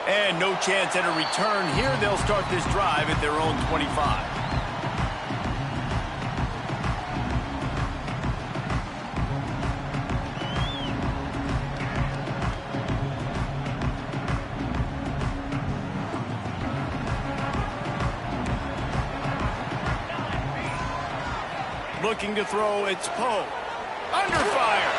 And no chance at a return here. They'll start this drive at their own 25. Looking to throw, it's Poe. Under fire.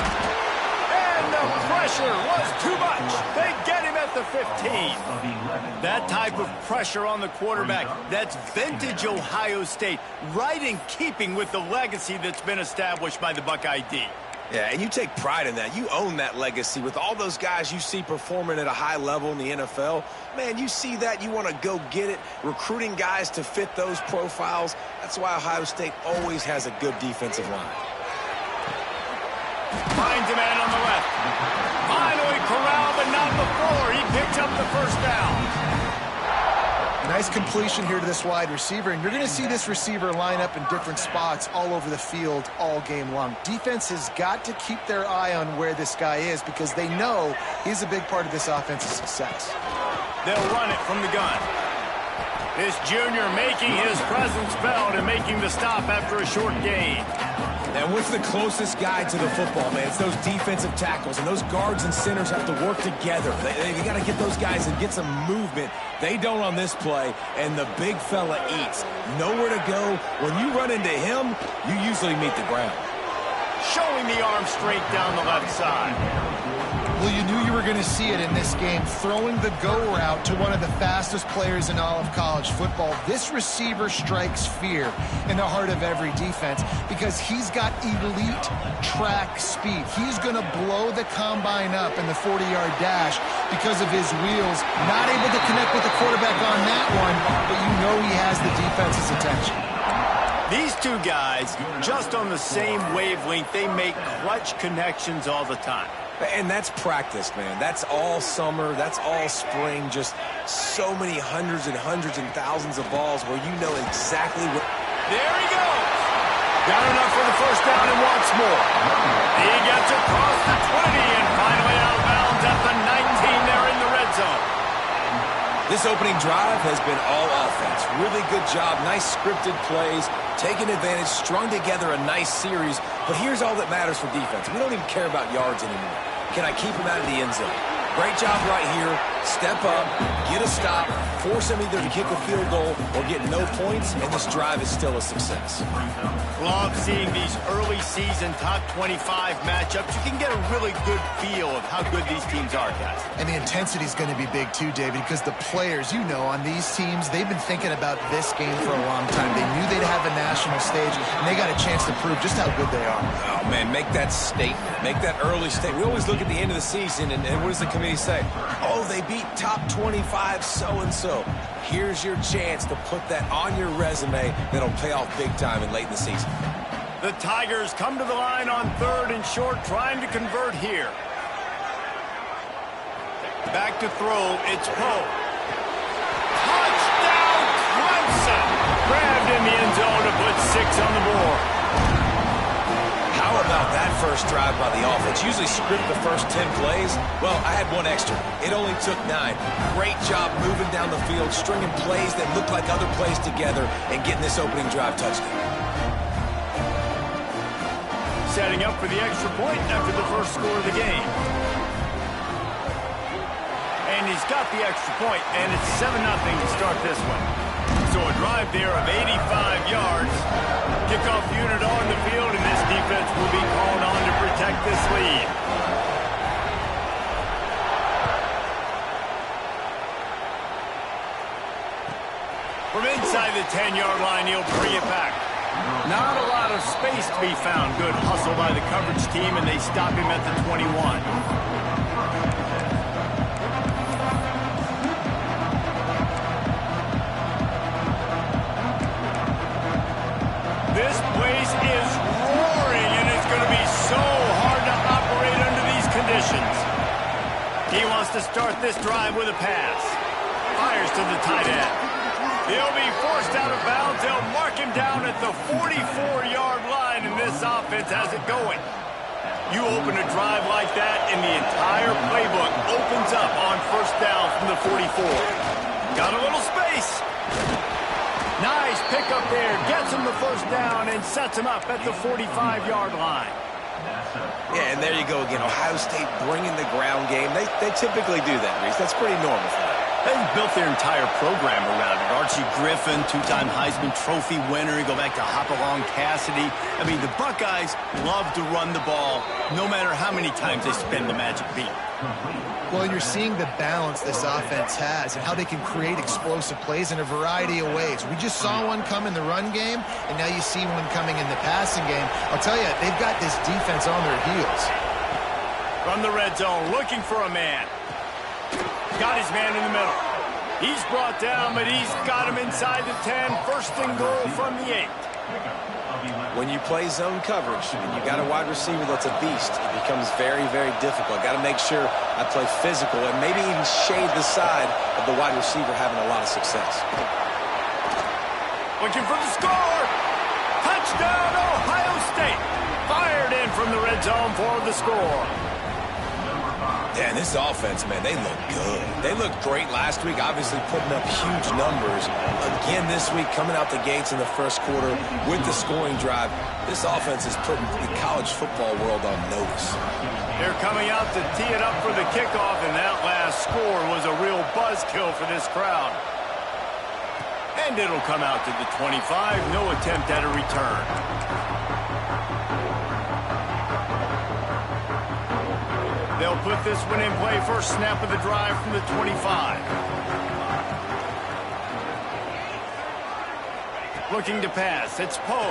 And the pressure was too much. They get him at the 15. That type of pressure on the quarterback, that's vintage Ohio State, right in keeping with the legacy that's been established by the Buckeye D. Yeah, and you take pride in that. You own that legacy with all those guys you see performing at a high level in the NFL. Man, you see that, you want to go get it, recruiting guys to fit those profiles. That's why Ohio State always has a good defensive line. Finds a man on the left. Finally corralled, but not before. He picks up the first down. Nice completion here to this wide receiver, and you're going to see this receiver line up in different spots all over the field all game long. Defense has got to keep their eye on where this guy is because they know he's a big part of this offense's success. They'll run it from the gun. This junior making his presence felt and making the stop after a short gain. And what's the closest guy to the football, man? It's those defensive tackles, and those guards and centers have to work together. They got to get those guys and get some movement. They don't on this play, and the big fella eats. Nowhere to go. When you run into him, you usually meet the ground. Showing the arm straight down the left side. Well, you knew you were going to see it in this game, throwing the go route to one of the fastest players in all of college football. This receiver strikes fear in the heart of every defense because he's got elite track speed. He's going to blow the combine up in the 40-yard dash because of his wheels. Not able to connect with the quarterback on that one, but you know he has the defense's attention. These two guys, just on the same wavelength, they make clutch connections all the time. And that's practice, man. That's all summer. That's all spring. Just so many hundreds and thousands of balls where you know exactly what. There he goes. Got enough for the first down and wants more. He gets across the 20 and finally out of bounds at the 19 there in the red zone. This opening drive has been all offense. Really good job. Nice scripted plays. Taking advantage. Strung together a nice series. But here's all that matters for defense. We don't even care about yards anymore. Can I keep him out of the end zone? Great job right here. Step up, get a stop, force him either to kick a field goal or get no points, and this drive is still a success. Love seeing these early season top 25 matchups. You can get a really good feel of how good these teams are, guys. And the intensity is going to be big too, David, because the players, you know, on these teams, they've been thinking about this game for a long time. They knew they'd have a national stage, and they got a chance to prove just how good they are. Oh, man, make that statement. Make that early statement. We always look at the end of the season, and what does the committee say? Oh, they beat top 25 so-and-so. Here's your chance to put that on your resume that'll pay off big time and late in the season. The Tigers come to the line on 3rd and short, trying to convert here. Back to throw, it's Poe. Touchdown, Clemson! Grabbed in the end zone to put 6 on the board. How about that first drive by the offense? Usually script the first 10 plays. Well, I had one extra. It only took 9. Great job moving down the field, stringing plays that look like other plays together, and getting this opening drive touchdown. Setting up for the extra point after the first score of the game. And he's got the extra point, and it's 7-0 to start this one. So a drive there of 85 yards. Kickoff unit on the field, and this defense will be called on to protect this lead. From inside the 10-yard line, he'll bring it back. Not a lot of space to be found. Good hustle by the coverage team, and they stop him at the 21. This place is roaring, and it's going to be so hard to operate under these conditions. He wants to start this drive with a pass. Fires to the tight end. He'll be forced out of bounds. They'll mark him down at the 44-yard line, and this offense has it going. You open a drive like that, and the entire playbook opens up on first down from the 44. Got a little space. Nice pickup there. Gets him the first down and sets him up at the 45-yard line. Yeah, and there you go again. Ohio State bringing the ground game. They typically do that, Reese. That's pretty normal for them. They've built their entire program around it. Archie Griffin, two-time Heisman Trophy winner. You go back to Hopalong Cassidy. I mean, the Buckeyes love to run the ball no matter how many times they spin the magic beat. Well, you're seeing the balance this offense has and how they can create explosive plays in a variety of ways. We just saw one come in the run game, and now you see one coming in the passing game. I'll tell you, they've got this defense on their heels. From the red zone, looking for a man. Got his man in the middle. He's brought down, but he's got him inside the 10. First and goal from the 8. When you play zone coverage and you got a wide receiver that's a beast, it becomes very, very difficult. Got to make sure I play physical and maybe even shade the side of the wide receiver having a lot of success. Looking for the score. Touchdown, Ohio State. Fired in from the red zone for the score. Yeah, this offense, man, they look good. They looked great last week, obviously putting up huge numbers. Again this week, coming out the gates in the first quarter with the scoring drive. This offense is putting the college football world on notice. They're coming out to tee it up for the kickoff, and that last score was a real buzzkill for this crowd. And it'll come out to the 25. No attempt at a return. They'll put this one in play. First snap of the drive from the 25. Looking to pass. It's Poe.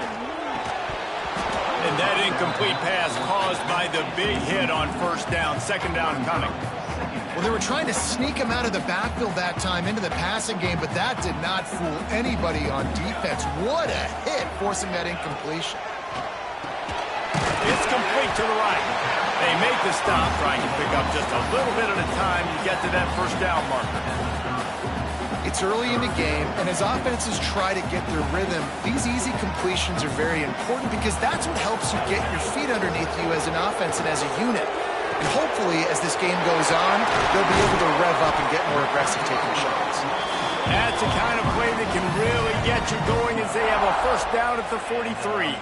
And that incomplete pass caused by the big hit on first down. Second down coming. Well, they were trying to sneak him out of the backfield that time into the passing game, but that did not fool anybody on defense. What a hit, forcing that incompletion. It's complete to the right. They make the stop, trying to pick up just a little bit at a time to get to that first down marker. It's early in the game, and as offenses try to get their rhythm, these easy completions are very important because that's what helps you get your feet underneath you as an offense and as a unit. And hopefully, as this game goes on, they'll be able to rev up and get more aggressive taking shots. That's the kind of play that can really get you going as they have a first down at the 43.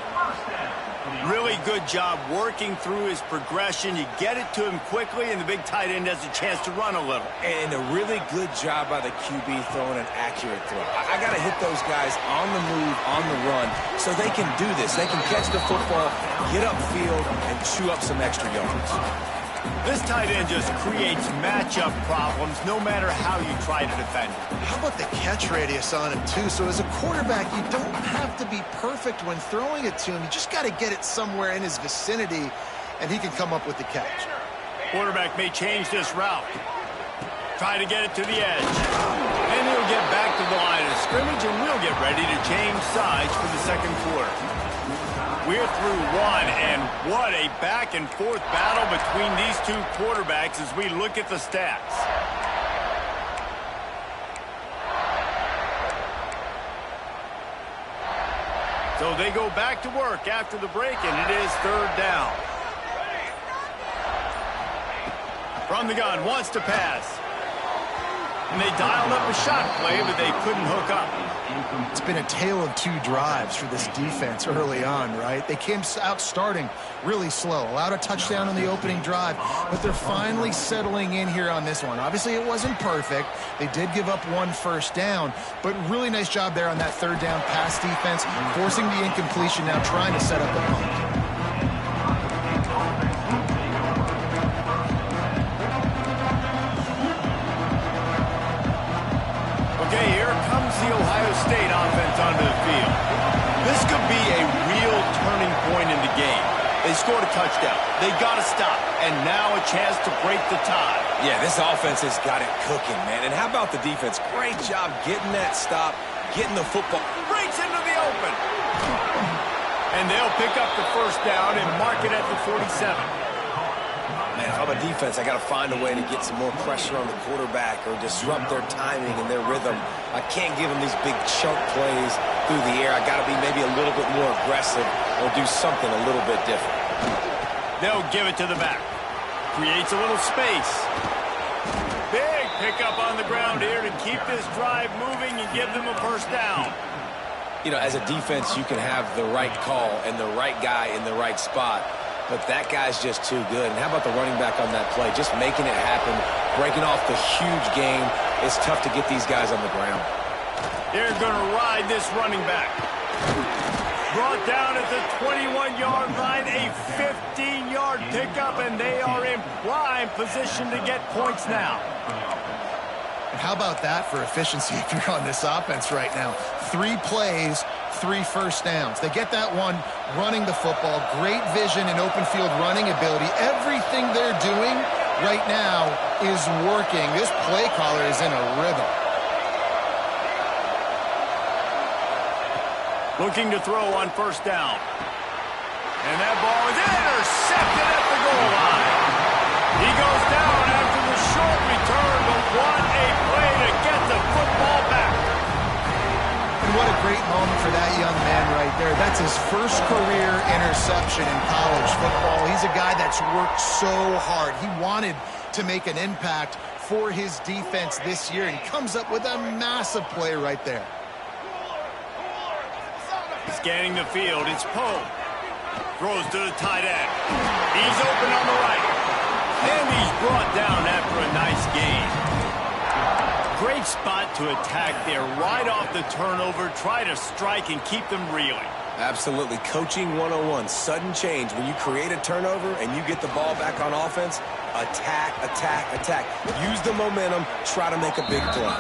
Really good job working through his progression. You get it to him quickly, and the big tight end has a chance to run a little. And a really good job by the QB throwing an accurate throw. I got to hit those guys on the move, on the run, so they can do this. They can catch the football, get upfield, and chew up some extra yards. This tight end just creates matchup problems no matter how you try to defend it. How about the catch radius on him, too? So as a quarterback, you don't have to be perfect when throwing it to him. You just got to get it somewhere in his vicinity, and he can come up with the catch. Quarterback may change this route. Try to get it to the edge. And he'll get back to the line of scrimmage, and we'll get ready to change sides for the second quarter. We're through one, and what a back-and-forth battle between these two quarterbacks as we look at the stats. So they go back to work after the break, and it is third down. From the gun, wants to pass. And they dialed up a shot play, but they couldn't hook up. It's been a tale of two drives for this defense early on, right? They came out starting really slow, allowed a touchdown on the opening drive, but they're finally settling in here on this one. Obviously, it wasn't perfect. They did give up one first down, but really nice job there on that third down pass defense, forcing the incompletion, now trying to set up a punt. Okay, here comes the Ohio State offense onto the field. This could be a real turning point in the game. They scored a touchdown. They got to stop. And now a chance to break the tie. Yeah, this offense has got it cooking, man. And how about the defense? Great job getting that stop, getting the football. Breaks into the open. And they'll pick up the first down and mark it at the 47. Man, if I'm a defense, I got to find a way to get some more pressure on the quarterback or disrupt their timing and their rhythm. I can't give them these big chunk plays through the air. I got to be maybe a little bit more aggressive or do something a little bit different. They'll give it to the back. Creates a little space. Big pick up on the ground here to keep this drive moving and give them a first down. You know, as a defense, you can have the right call and the right guy in the right spot, but that guy's just too good. And how about the running back on that play? Just making it happen, breaking off the huge game. It's tough to get these guys on the ground. They're going to ride this running back. Brought down at the 21-yard line, a 15-yard pickup, and they are in prime position to get points now. And how about that for efficiency if you're on this offense right now? 3 plays, 3 first downs. They get that one running the football, great vision and open field running ability. Everything they're doing right now is working. This play caller is in a rhythm. Looking to throw on first down. And that ball is intercepted at the goal line. He goes down after the short return, but what a play to get the football back. And what a great moment for that young man right there. That's his first career interception in college football. He's a guy that's worked so hard. He wanted to make an impact for his defense this year, and he comes up with a massive play right there. Scanning the field, it's Poe. Throws to the tight end. He's open on the right. And he's brought down after a nice gain. Great spot to attack there. Right off the turnover, try to strike and keep them reeling. Absolutely. Coaching 101. Sudden change. When you create a turnover and you get the ball back on offense, attack, attack, attack. Use the momentum. Try to make a big play.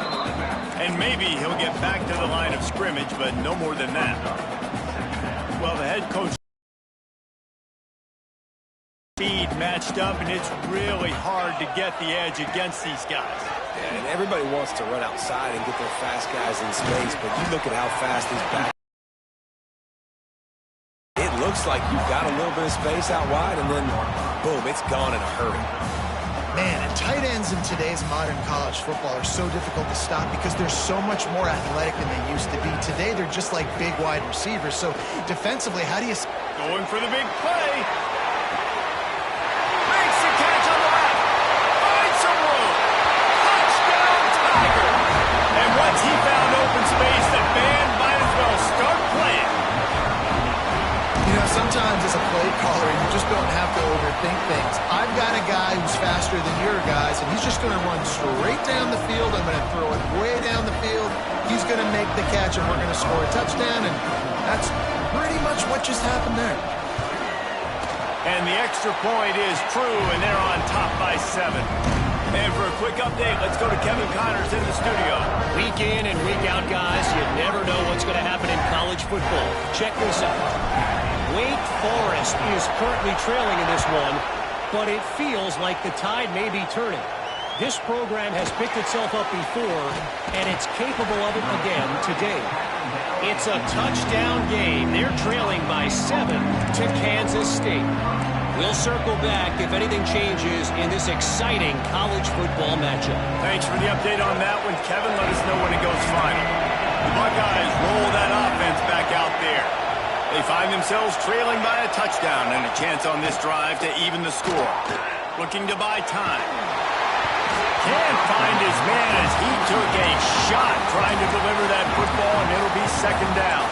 And maybe he'll get back to the line of scrimmage, but no more than that. Well, the head coach speed matched up, and it's really hard to get the edge against these guys. Yeah, and everybody wants to run outside and get their fast guys in space, but you look at how fast these back. It looks like you've got a little bit of space out wide, and then, boom, it's gone in a hurry. Man, and tight ends in today's modern college football are so difficult to stop because they're so much more athletic than they used to be. Today, they're just like big wide receivers. So defensively, how do you... Going for the big play. Makes the catch on the left. Finds some room. Touchdown, Tiger. And once he found open space, the band might as well start playing. You know, sometimes as a play caller, you just don't have to overthink things. I've got a guy who's faster than your guys, and he's just going to run straight down the field. I'm going to throw it way down the field. He's going to make the catch, and we're going to score a touchdown, and that's pretty much what just happened there. And the extra point is true, and they're on top by 7. And for a quick update, let's go to Kevin Connors in the studio. Week in and week out, guys, you never know what's going to happen in college football. Check this out. Wake Forest is currently trailing in this one, but it feels like the tide may be turning. This program has picked itself up before, and it's capable of it again today. It's a touchdown game. They're trailing by 7 to Kansas State. We'll circle back if anything changes in this exciting college football matchup. Thanks for the update on that one, Kevin. Let us know when it goes final. The Buckeyes roll that offense back out there. They find themselves trailing by a touchdown and a chance on this drive to even the score. Looking to buy time. Can't find his man as he took a shot trying to deliver that football, and it'll be second down.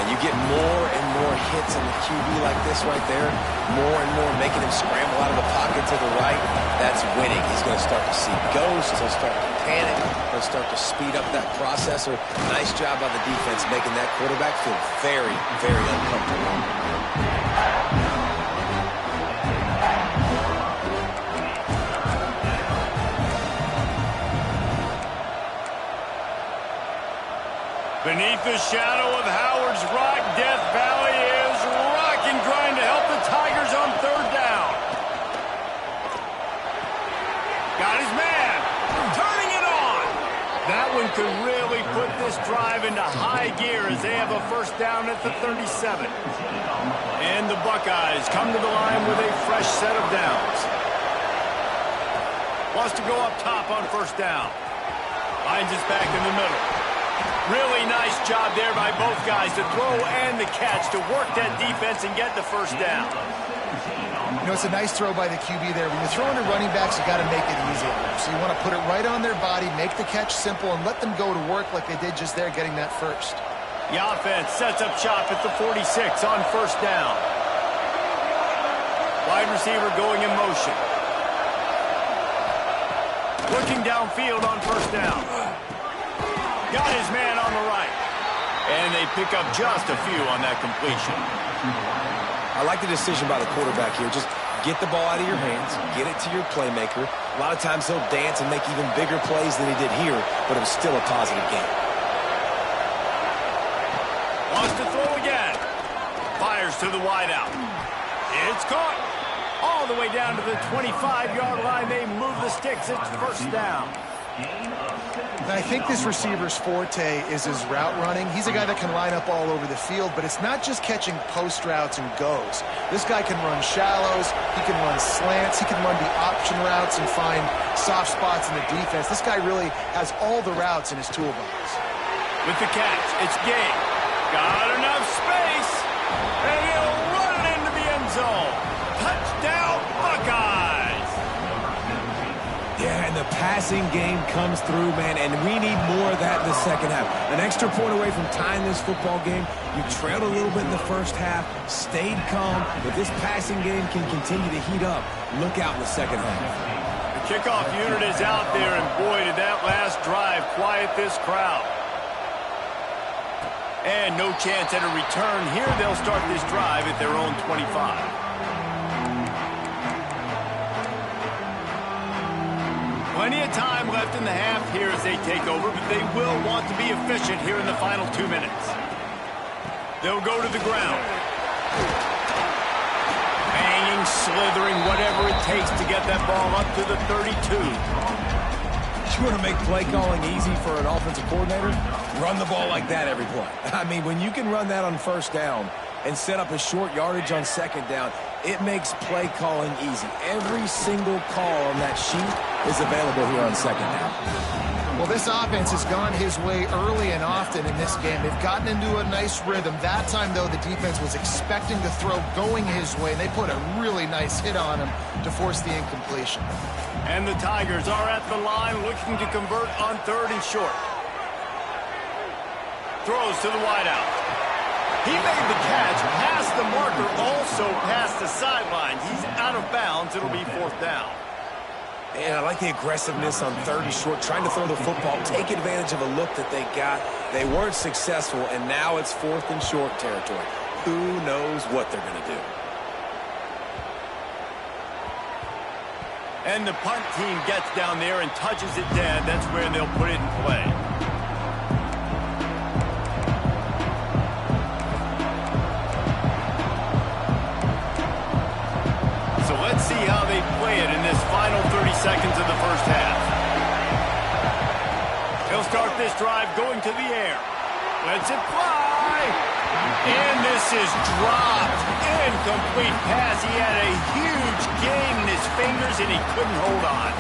And you get more and more hits on the QB like this right there, more and more making him scramble out of the pocket to the right. That's winning. He's going to start to see ghosts. He'll start to panic. He'll start to speed up that processor. Nice job by the defense making that quarterback feel very, very uncomfortable. Beneath the shadow of Howard's Rock, Death Valley is rocking, trying to help the Tigers on third down. Got his man, turning it on. That one could really put this drive into high gear as they have a first down at the 37. And the Buckeyes come to the line with a fresh set of downs. Wants to go up top on first down. Finds his back in the middle. Really nice job there by both guys to throw and the catch to work that defense and get the first down. You know, it's a nice throw by the QB there. When you're throwing to running backs, you got to make it easy on them. So you want to put it right on their body, make the catch simple, and let them go to work like they did just there, getting that first. The offense sets up shop at the 46 on first down. Wide receiver going in motion. Looking downfield on first down. Got his man on the right. And they pick up just a few on that completion. I like the decision by the quarterback here. Just get the ball out of your hands, get it to your playmaker. A lot of times he'll dance and make even bigger plays than he did here, but it was still a positive game. Wants to throw again. Fires to the wideout. It's caught. All the way down to the 25-yard line. They move the sticks. It's first down. I think this receiver's forte is his route running. He's a guy that can line up all over the field, but it's not just catching post routes and goes. This guy can run shallows, he can run slants, he can run the option routes and find soft spots in the defense. This guy really has all the routes in his toolbox. With the catch, it's Gay. Got enough space, and he'll run it into the end zone. Touchdown, Buckeyes! Yeah, and the passing game comes through, man, and we need more of that in the second half. An extra point away from tying this football game. You trailed a little bit in the first half, stayed calm, but this passing game can continue to heat up. Look out in the second half. The kickoff unit is out there, and boy, did that last drive quiet this crowd. And no chance at a return here. They'll start this drive at their own 25. Plenty of time left in the half here as they take over, but they will want to be efficient here in the final 2 minutes. They'll go to the ground. Banging, slithering, whatever it takes to get that ball up to the 32. You want to make play calling easy for an offensive coordinator? Run the ball like that every play. I mean, when you can run that on first down and set up a short yardage on second down, it makes play calling easy. Every single call on that sheet is available here on second down. Well, this offense has gone his way early and often in this game. They've gotten into a nice rhythm. That time, though, the defense was expecting the throw going his way, and they put a really nice hit on him to force the incompletion. And the Tigers are at the line looking to convert on third and short. Throws to the wideout. He made the catch past the marker, also past the sideline. He's out of bounds. It'll be fourth down. And I like the aggressiveness on third and short, trying to throw the football, take advantage of a look that they got. They weren't successful, and now it's fourth and short territory. Who knows what they're going to do? And the punt team gets down there and touches it dead. That's where they'll put it in play. So let's see how they play it in this final 30 seconds of the first half. He'll start this drive going to the air. Lets it fly. And this is dropped. Incomplete pass. He had a huge gain in his fingers, and he couldn't hold on.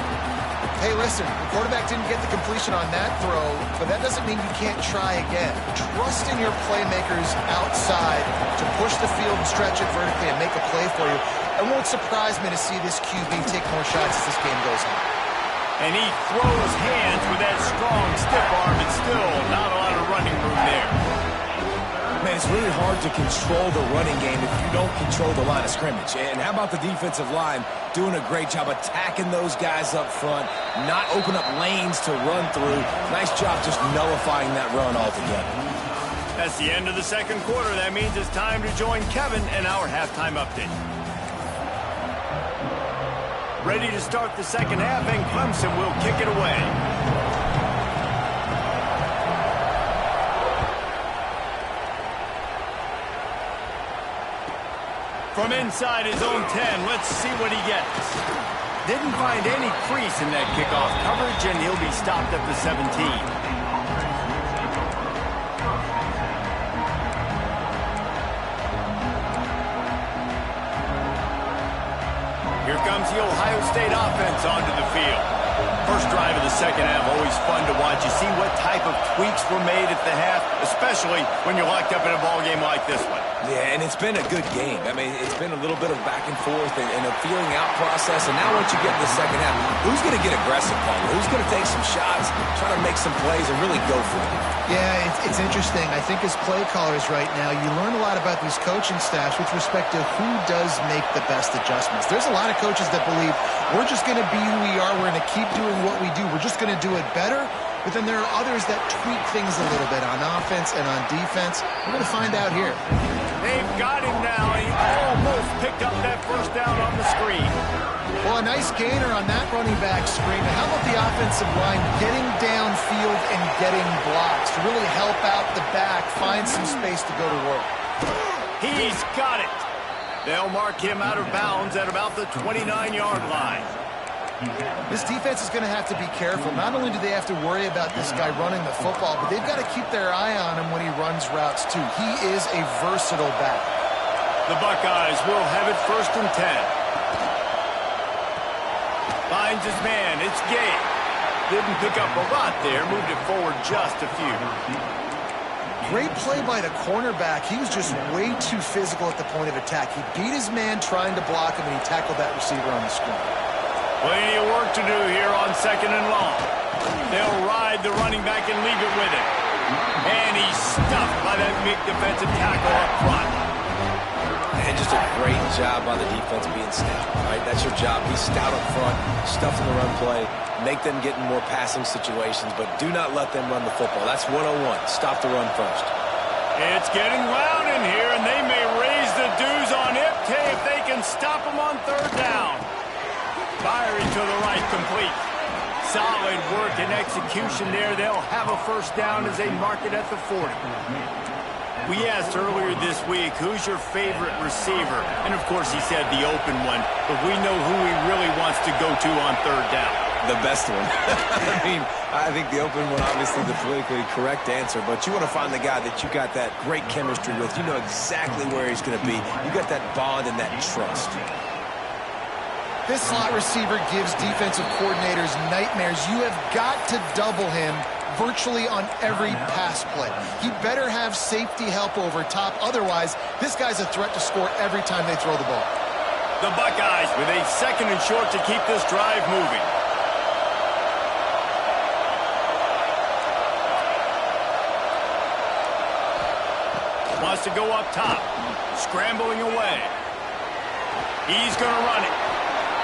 Hey, listen, the quarterback didn't get the completion on that throw, but that doesn't mean you can't try again. Trust in your playmakers outside to push the field and stretch it vertically and make a play for you. It won't surprise me to see this QB take more shots as this game goes on. And he throws hands with that strong, stiff arm, and still not a lot of running room there. Man, it's really hard to control the running game if you don't control the line of scrimmage. And how about the defensive line doing a great job attacking those guys up front, not open up lanes to run through. Nice job just nullifying that run altogether. That's the end of the second quarter. That means it's time to join Kevin and our halftime update. Ready to start the second half, and Clemson will kick it away. From inside his own 10, let's see what he gets. Didn't find any crease in that kickoff coverage, and he'll be stopped at the 17. Here comes the Ohio State offense onto the field. First drive of the second half, always fun to watch. You see what type of tweaks were made at the half, especially when you're locked up in a ball game like this one. Yeah, and it's been a good game. I mean, it's been a little bit of back and forth and a feeling out process. And now once you get in the second half, who's going to get aggressive, Paul? Who's going to take some shots, try to make some plays, and really go for it? Yeah, it's interesting. I think as play callers right now, you learn a lot about these coaching staffs with respect to who does make the best adjustments. There's a lot of coaches that believe we're just going to be who we are. We're going to keep doing what we do. We're just going to do it better. But then there are others that tweak things a little bit on offense and on defense. We're going to find out here. They've got him now. He almost picked up that first down on the screen. Well, a nice gainer on that running back screen. And how about the offensive line getting downfield and getting blocks to really help out the back, find some space to go to work? He's got it. They'll mark him out of bounds at about the 29-yard line. This defense is going to have to be careful. Not only do they have to worry about this guy running the football, but they've got to keep their eye on him when he runs routes, too. He is a versatile back. The Buckeyes will have it 1st and 10. Finds his man. It's Gay. Didn't pick up a lot there. Moved it forward just a few. Great play by the cornerback. He was just way too physical at the point of attack. He beat his man trying to block him, and he tackled that receiver on the screen. Plenty of work to do here on 2nd and long. They'll ride the running back and leave it with him. And he's stuffed by that big defensive tackle up front. And just a great job by the defense being stout, right? That's your job. Be stout up front, stuff in the run play, make them get in more passing situations, but do not let them run the football. That's 101. Stop the run first. It's getting loud in here, and they may raise the dues on Iptay if they can stop him on 3rd down. Firing to the right, complete. Solid work and execution there. They'll have a 1st down as they mark it at the 40. We asked earlier this week, who's your favorite receiver? And, of course, he said the open one. But we know who he really wants to go to on 3rd down. The best one. I mean, I think the open one, obviously the politically correct answer, but you want to find the guy that you got that great chemistry with. You know exactly where he's going to be. You got that bond and that trust. This slot receiver gives defensive coordinators nightmares. You have got to double him virtually on every pass play. He better have safety help over top. Otherwise, this guy's a threat to score every time they throw the ball. The Buckeyes with a 2nd and short to keep this drive moving. Wants to go up top. Scrambling away. He's going to run it.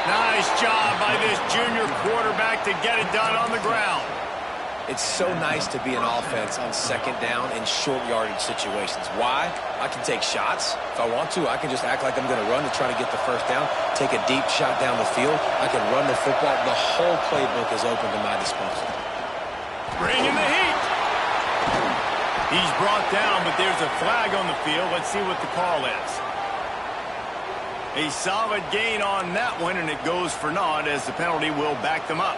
Nice job by this junior quarterback to get it done on the ground. It's so nice to be an offense on 2nd down in short yardage situations. Why? I can take shots. If I want to, I can just act like I'm going to run to try to get the 1st down, take a deep shot down the field. I can run the football. The whole playbook is open to my disposal. Bringing the heat. He's brought down, but there's a flag on the field. Let's see what the call is. A solid gain on that one, and it goes for naught as the penalty will back them up.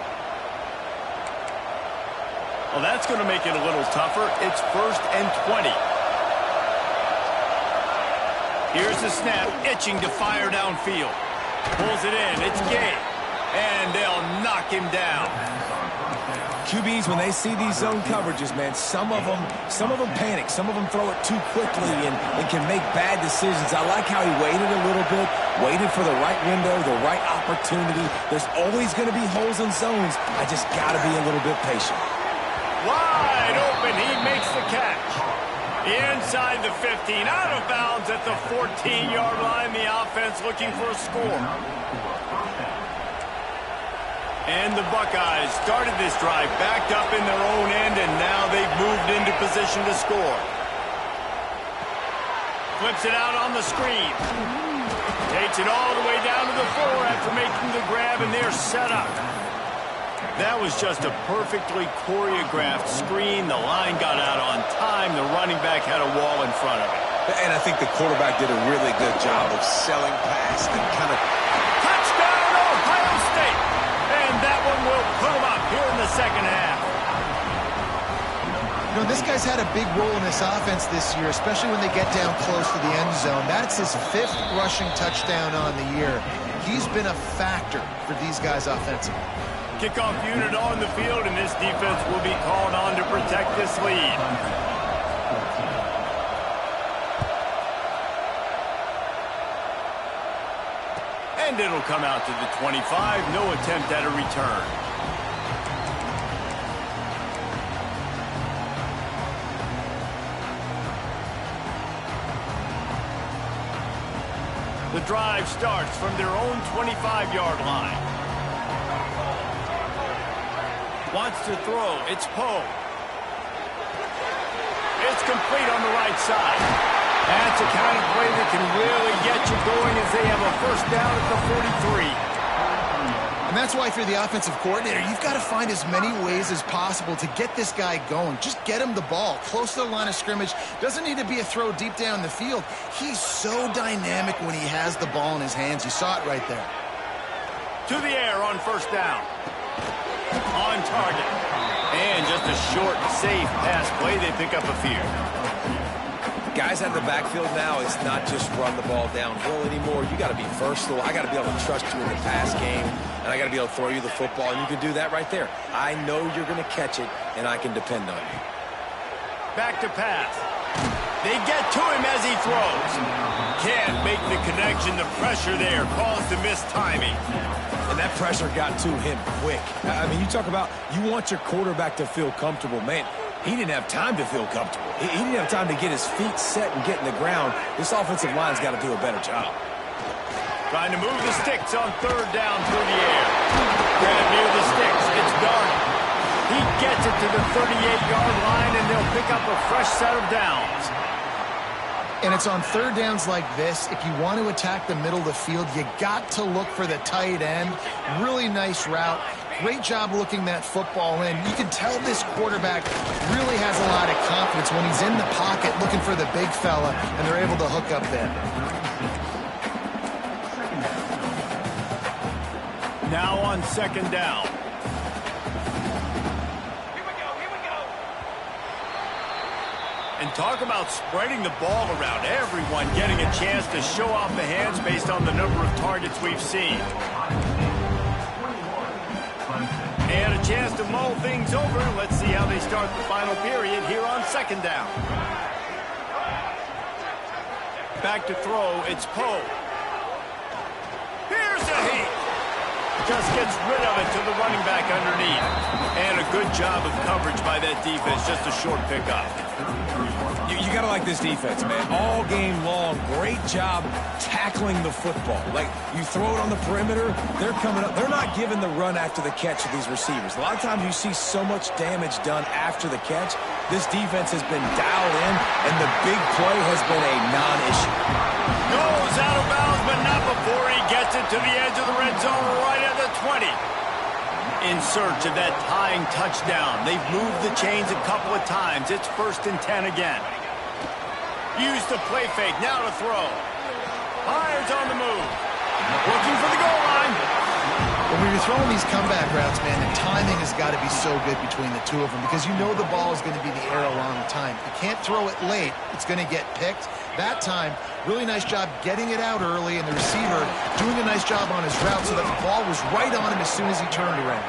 Well, that's going to make it a little tougher. It's 1st and 20. Here's the snap, itching to fire downfield. Pulls it in. It's Gay. And they'll knock him down. QBs, when they see these zone coverages, man, some of them panic. Some of them throw it too quickly and can make bad decisions. I like how he waited a little bit, waited for the right window, the right opportunity. There's always going to be holes in zones. I just got to be a little bit patient. Wide open. He makes the catch. Inside the 15. Out of bounds at the 14-yard line. The offense looking for a score. And the Buckeyes started this drive backed up in their own end, and now they've moved into position to score. Flips it out on the screen. Takes it all the way down to the 4 after making the grab, and they're set up. That was just a perfectly choreographed screen. The line got out on time. The running back had a wall in front of it. And I think the quarterback did a really good job of selling past and kind of... Touchdown, Ohio State! And that one will put them up here in the 2nd half. You know, this guy's had a big role in this offense this year, especially when they get down close to the end zone. That's his 5th rushing touchdown on the year. He's been a factor for these guys offensively. Kickoff unit on the field, and this defense will be called on to protect this lead. And it'll come out to the 25. No attempt at a return. The drive starts from their own 25-yard line. Wants to throw. It's Poe. It's complete on the right side. That's a kind of play that can really get you going as they have a first down at the 43. And that's why if you're the offensive coordinator, you've got to find as many ways as possible to get this guy going. Just get him the ball close to the line of scrimmage. Doesn't need to be a throw deep down the field. He's so dynamic when he has the ball in his hands. You saw it right there. To the air on first down. On target. And just a short, safe pass play. They pick up a few. Guys out of the backfield now, it's not just run the ball downhill anymore. You got to be versatile. I got to be able to trust you in the pass game, and I got to be able to throw you the football, and you can do that right there. I know you're going to catch it, and I can depend on you. Back to pass. They get to him as he throws. Can't make the connection. The pressure there caused the missed timing. And that pressure got to him quick. I mean, you talk about you want your quarterback to feel comfortable. Man, he didn't have time to feel comfortable. He didn't have time to get his feet set and get in the ground. This offensive line's got to do a better job. Trying to move the sticks on third down through the air. Get it near the sticks. It's Darnold. He gets it to the 38-yard line, and they'll pick up a fresh set of downs. And it's on third downs like this. If you want to attack the middle of the field, you got to look for the tight end. Really nice route. Great job looking that football in. You can tell this quarterback really has a lot of confidence when he's in the pocket looking for the big fella, and they're able to hook up there. Now on second down. And talk about spreading the ball around. Everyone getting a chance to show off the hands based on the number of targets we've seen. And a chance to mull things over. Let's see how they start the final period here on second down. Back to throw. It's Poe. Here's a heat. Just gets rid of it to the running back underneath. And a good job of coverage by that defense. Just a short pickup. You got to like this defense, man. All game long, great job tackling the football. Like, you throw it on the perimeter, they're coming up. They're not giving the run after the catch to these receivers. A lot of times you see so much damage done after the catch. This defense has been dialed in, and the big play has been a non-issue. Goes out of bounds, but not before he gets it to the edge of the red zone right at the 20. In search of that tying touchdown. They've moved the chains a couple of times. It's 1st and 10 again. Use the play fake. Now to throw. Myers on the move. Looking for the goal line. When you're throwing these comeback routes, man, the timing has got to be so good between the two of them because you know the ball is going to be the air a long time. You can't throw it late. It's going to get picked. That time, really nice job getting it out early, and the receiver doing a nice job on his route so that the ball was right on him as soon as he turned around.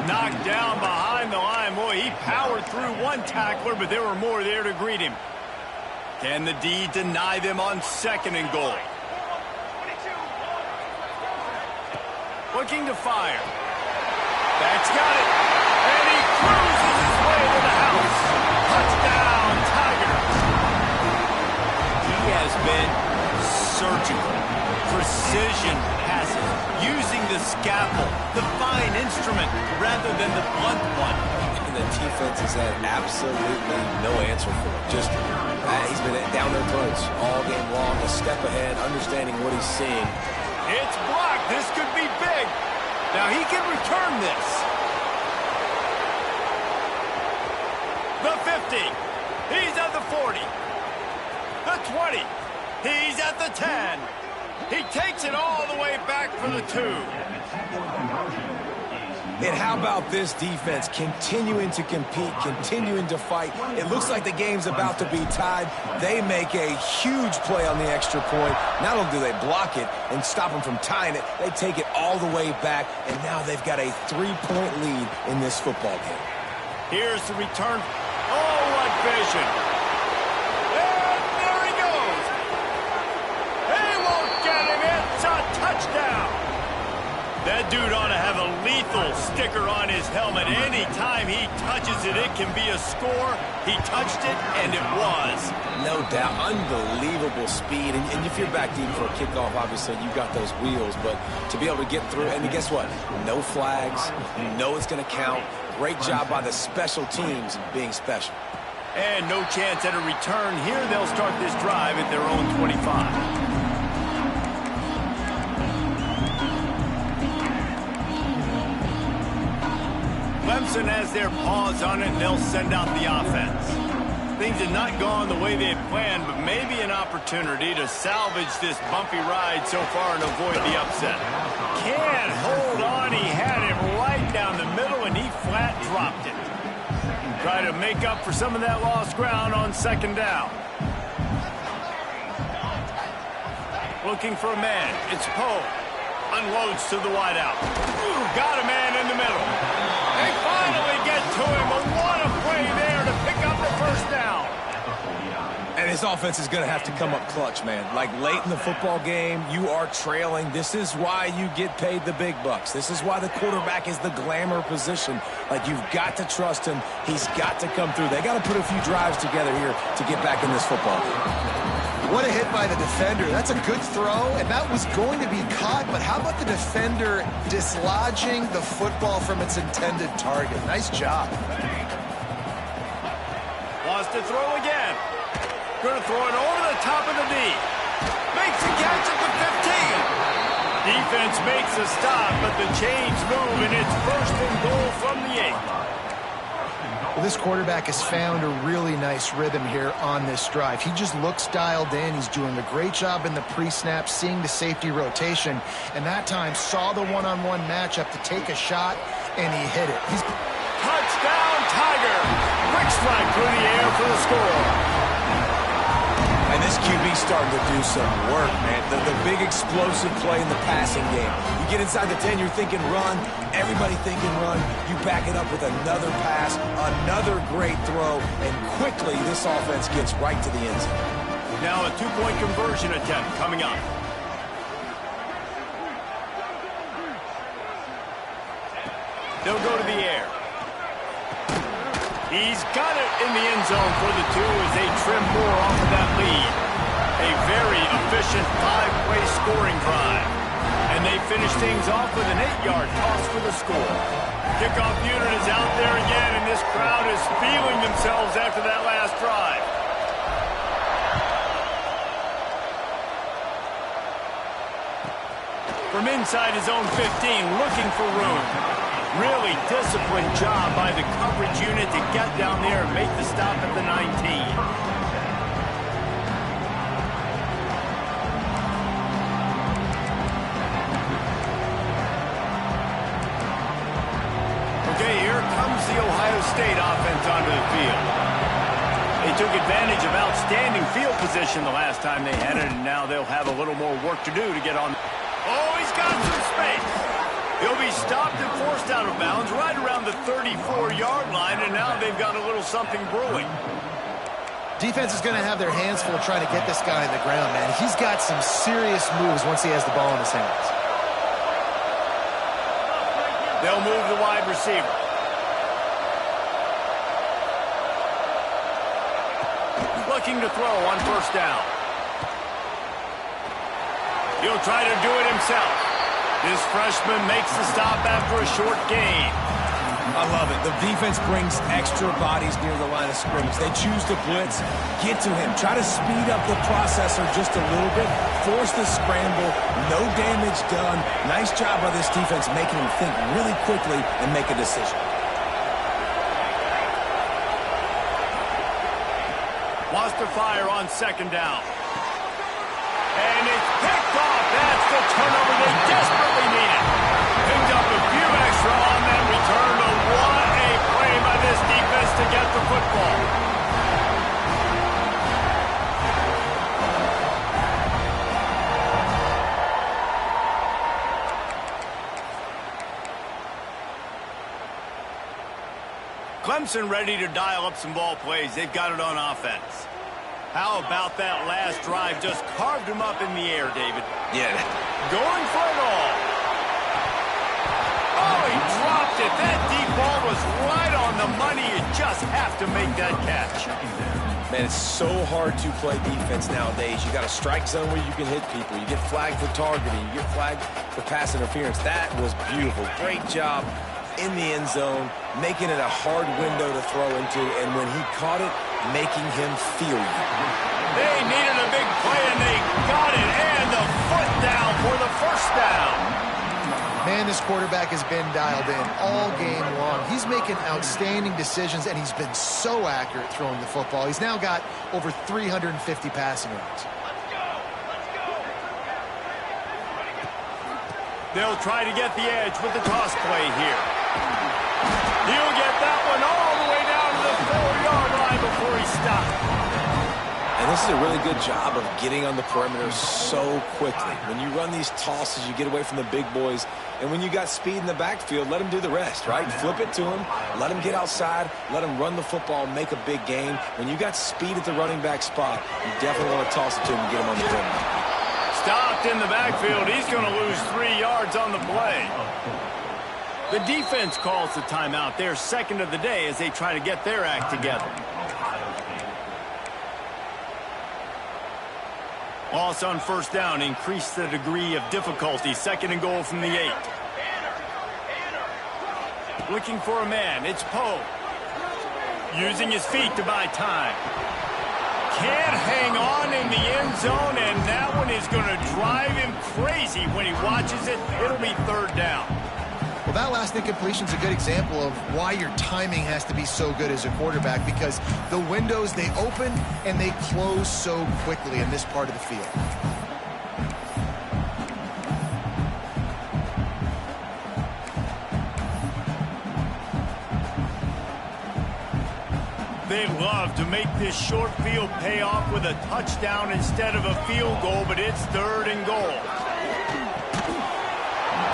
Knocked down behind the line. Boy, he powered through one tackler, but there were more there to greet him. Can the D deny them on 2nd and goal? Looking to fire. That's got it. And he cruises his way to the house. Touchdown, Tigers. He has been surgical. Precision passes. Using the scalpel, the fine instrument, rather than the blunt one. And the defense has had absolutely no answer for it. Just, he's been down their throats all game long, a step ahead, understanding what he's seeing. It's blocked. This could be big. Now he can return this. The 50. He's at the 40. The 20. He's at the 10. He takes it all the way back for the 2. And how about this defense continuing to compete, continuing to fight? It looks like the game's about to be tied. They make a huge play on the extra point. Not only do they block it and stop them from tying it, they take it all the way back, and now they've got a 3-point lead in this football game. Here's the return. Oh, what vision. And there he goes. He won't get him. It's a touchdown. touchdown. That dude ought to have a lethal sticker on his helmet. Anytime he touches it, it can be a score. He touched it, and it was. No doubt. Unbelievable speed. And if you're back deep for a kickoff, obviously, you got those wheels. But to be able to get through, and guess what? No flags. You know it's going to count. Great job by the special teams being special. And no chance at a return here. They'll start this drive at their own 25. Clemson has their paws on it, and they'll send out the offense. Things have not gone the way they had planned, but maybe an opportunity to salvage this bumpy ride so far and avoid the upset. Can't hold on. He had it right down the middle, and he flat dropped it. Try to make up for some of that lost ground on second down. Looking for a man. It's Poe. Unloads to the wideout. Got a man in the middle. They finally get to him, but what a play there to pick up the first down. And his offense is going to have to come up clutch, man. Like late in the football game, you are trailing. This is why you get paid the big bucks. This is why the quarterback is the glamour position. Like, you've got to trust him. He's got to come through. They got to put a few drives together here to get back in this football game. What a hit by the defender. That's a good throw, and that was going to be caught, but how about the defender dislodging the football from its intended target? Nice job. Wants to throw again. Going to throw it over the top of the knee. Makes a catch at the 15. Defense makes a stop, but the chains move, and it's first and goal from the 8. Well, this quarterback has found a really nice rhythm here on this drive. He just looks dialed in. He's doing a great job in the pre-snap, seeing the safety rotation, and that time saw the one-on-one matchup to take a shot, and he hit it. Touchdown, Tiger! Quick strike through the air for the score. And this QB's starting to do some work, man. The big explosive play in the passing game. You get inside the 10, you're thinking run. Everybody thinking run. You back it up with another pass, another great throw, and quickly this offense gets right to the end zone. Now a two-point conversion attempt coming up. They'll go to the air. He's got it in the end zone for the 2 as they trim more off of that lead. A very efficient 5-play scoring drive. And they finish things off with an 8-yard toss for the score. Kickoff unit is out there again, and this crowd is feeling themselves after that last drive. From inside his own 15, looking for room. Really disciplined job by the coverage unit to get down there and make the stop at the 19. Okay, here comes the Ohio State offense onto the field. They took advantage of outstanding field position the last time they had it, and now they'll have a little more work to do to get on. Oh, he's got some space. He'll be stopped and forced out of bounds right around the 34-yard line, and now they've got a little something brewing. Defense is going to have their hands full trying to get this guy on the ground, man. He's got some serious moves once he has the ball in his hands. They'll move the wide receiver. Looking to throw on first down. He'll try to do it himself. This freshman makes the stop after a short gain. I love it. The defense brings extra bodies near the line of scrimmage. They choose to blitz, get to him, try to speed up the processor just a little bit, force the scramble, no damage done. Nice job by this defense making him think really quickly and make a decision. Wants to fire on second down. And it's picked off. That's the turnover they desperately needed. Picked up a few extra on that return, but what a play by this defense to get the football. Clemson ready to dial up some ball plays. They've got it on offense. How about that last drive? Just carved him up in the air, David. Yeah. Going for it all. Oh, he dropped it. That deep ball was right on the money. You just have to make that catch. Man, it's so hard to play defense nowadays. You got a strike zone where you can hit people. You get flagged for targeting. You get flagged for pass interference. That was beautiful. Great job in the end zone, making it a hard window to throw into, and when he caught it, making him feel you. They needed a big play, and they got it, and the foot down for the first down. Man, this quarterback has been dialed in all game long. He's making outstanding decisions, and he's been so accurate throwing the football. He's now got over 350 passing yards. They'll try to get the edge with the toss play here. He'll get that one all the way down to the 4-yard line before he stopped. And this is a really good job of getting on the perimeter so quickly. When you run these tosses, you get away from the big boys. And when you got speed in the backfield, let him do the rest, right? Flip it to him, let him get outside, let him run the football, make a big gain. When you got speed at the running back spot, you definitely want to toss it to him and get him on the perimeter. Stopped in the backfield. He's going to lose 3 yards on the play. The defense calls the timeout. Their second of the day as they try to get their act together. Loss on first down increased the degree of difficulty. Second and goal from the 8. Looking for a man. It's Poe. Using his feet to buy time. Can't hang on in the end zone, and that one is going to drive him crazy when he watches it. It'll be third down. Well, that last incompletion is a good example of why your timing has to be so good as a quarterback, because the windows, they open and they close so quickly in this part of the field. They love to make this short field pay off with a touchdown instead of a field goal, but it's third and goal.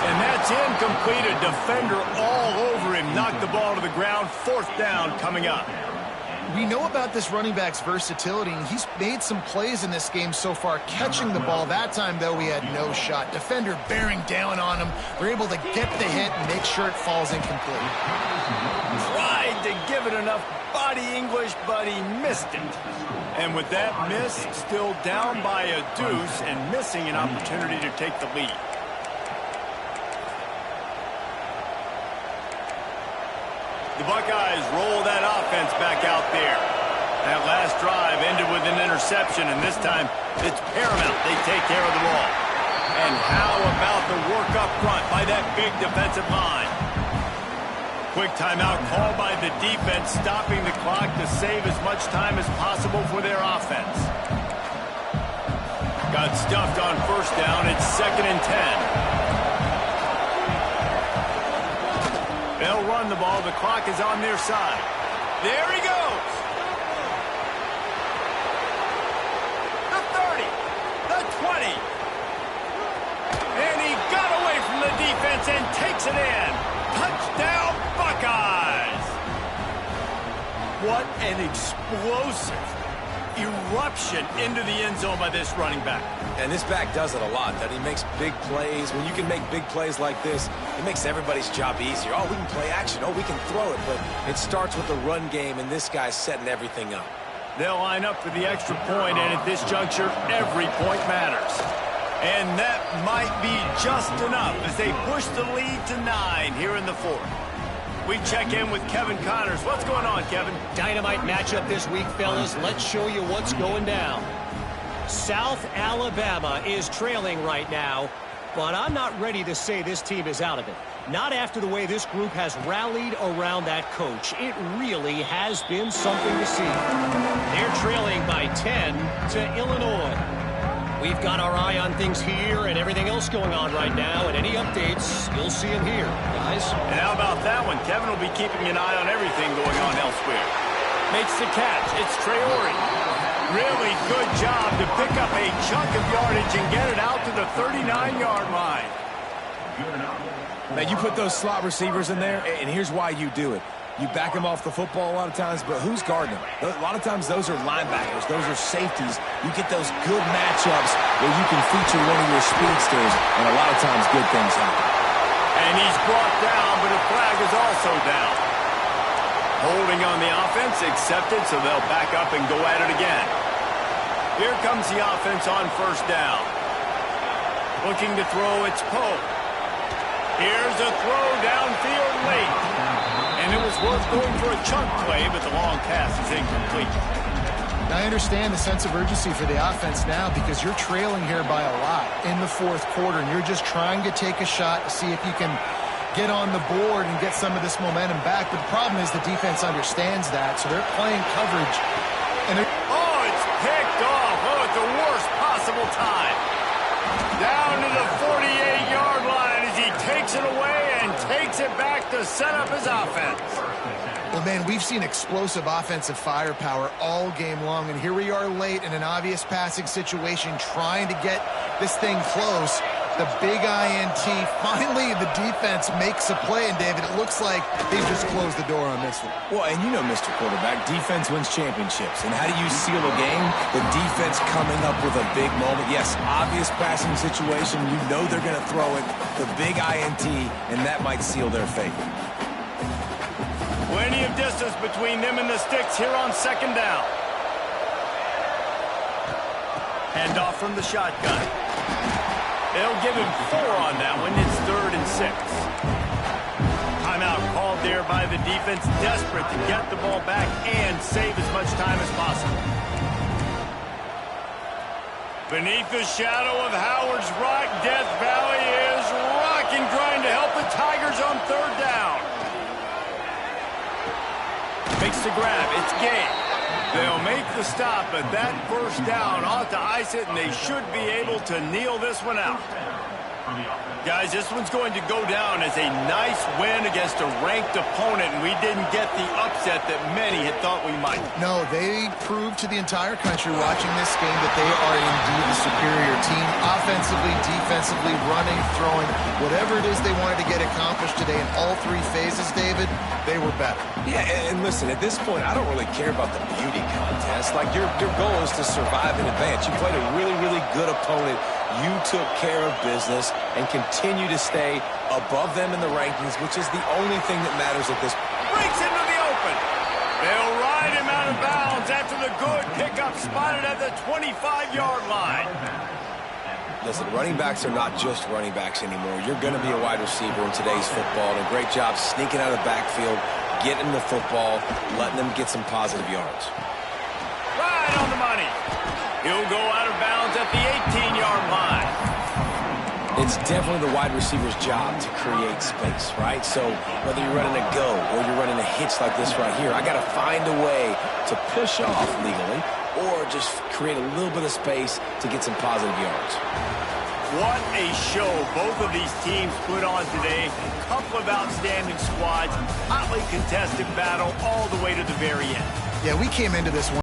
And that's incomplete. A defender all over him. Knocked the ball to the ground. Fourth down coming up. We know about this running back's versatility, and he's made some plays in this game so far, catching the ball. That time, though, he had no shot. Defender bearing down on him. They're able to get the hit and make sure it falls incomplete. Tried to give it enough body English, but he missed it. And with that miss, still down by a deuce and missing an opportunity to take the lead. The Buckeyes roll that offense back out there. That last drive ended with an interception, and this time it's paramount they take care of the ball. And how about the work up front by that big defensive line? Quick timeout called by the defense, stopping the clock to save as much time as possible for their offense. Got stuffed on first down. It's 2nd and 10. They'll run the ball. The clock is on their side. There he goes. The 30. The 20. And he got away from the defense and takes it in. Touchdown, Buckeyes. What an explosive eruption into the end zone by this running back. And this back does it a lot, that he makes big plays. When you can make big plays like this, it makes everybody's job easier. Oh, we can play action. Oh, we can throw it. But it starts with the run game, and this guy's setting everything up. They'll line up for the extra point, and at this juncture, every point matters. And that might be just enough as they push the lead to 9 here in the 4th. We check in with Kevin Connors. What's going on, Kevin? Dynamite matchup this week, fellas. Let's show you what's going down. South Alabama is trailing right now, but I'm not ready to say this team is out of it. Not after the way this group has rallied around that coach. It really has been something to see. They're trailing by 10 to Illinois. We've got our eye on things here and everything else going on right now, and any updates, you'll see them here, guys. And how about that one? Kevin will be keeping an eye on everything going on elsewhere. Makes the catch. It's Traore. Really good job to pick up a chunk of yardage and get it out to the 39-yard line. Now, you put those slot receivers in there, and here's why you do it. You back them off the football a lot of times, but who's guarding them? A lot of times those are linebackers. Those are safeties. You get those good matchups where you can feature one of your speedsters, and a lot of times good things happen. And he's brought down, but a flag is also down. Holding on the offense, accepted, so they'll back up and go at it again. Here comes the offense on first down. Looking to throw, it's Pope. Here's a throw downfield late. And it was worth going for a chunk play, but the long pass is incomplete. I understand the sense of urgency for the offense now because you're trailing here by a lot in the fourth quarter, and you're just trying to take a shot to see if you can get on the board and get some of this momentum back. But the problem is the defense understands that, so they're playing coverage. And it's picked off. At the worst possible time. Down to the 48-yard line as he takes it away and takes it back to set up his offense. Well, man, we've seen explosive offensive firepower all game long, and here we are late in an obvious passing situation trying to get this thing close. The big INT, finally the defense makes a play, and David, it looks like they've just closed the door on this one. Well, and you know, Mr. Quarterback, defense wins championships. And how do you seal a game? The defense coming up with a big moment. Yes, obvious passing situation. You know they're going to throw it. The big INT, and that might seal their fate. Plenty of distance between them and the sticks here on second down. Hand off from the shotgun. They'll give him 4 on that one. It's 3rd and 6. Timeout called there by the defense, desperate to get the ball back and save as much time as possible. Beneath the shadow of Howard's Rock, Death Valley is rocking, trying to help the Tigers on 3rd down. Makes the grab. It's game. They'll make the stop, but that first down ought to ice it, and they should be able to kneel this one out. Guys, this one's going to go down as a nice win against a ranked opponent, and we didn't get the upset that many had thought we might. No, they proved to the entire country watching this game that they are indeed the superior team. Offensively, defensively, running, throwing, whatever it is they wanted to get accomplished today in all 3 phases, David, they were better. Yeah, and listen, at this point, I don't really care about the beauty contest. Like, your goal is to survive in advance. You played a really, really good opponent. You took care of business and continue to stay above them in the rankings, which is the only thing that matters at this point. Breaks into the open. They'll ride him out of bounds after the good pickup spotted at the 25-yard line. Listen, running backs are not just running backs anymore. You're going to be a wide receiver in today's football, and a great job sneaking out of the backfield, getting the football, letting them get some positive yards. Right on the money. He'll go out of bounds at the 18-yard line. It's definitely the wide receiver's job to create space, right? So whether you're running a go or you're running a hitch like this right here, I got to find a way to push off legally or just create a little bit of space to get some positive yards. What a show both of these teams put on today. A couple of outstanding squads, hotly contested battle all the way to the very end. Yeah, we came into this one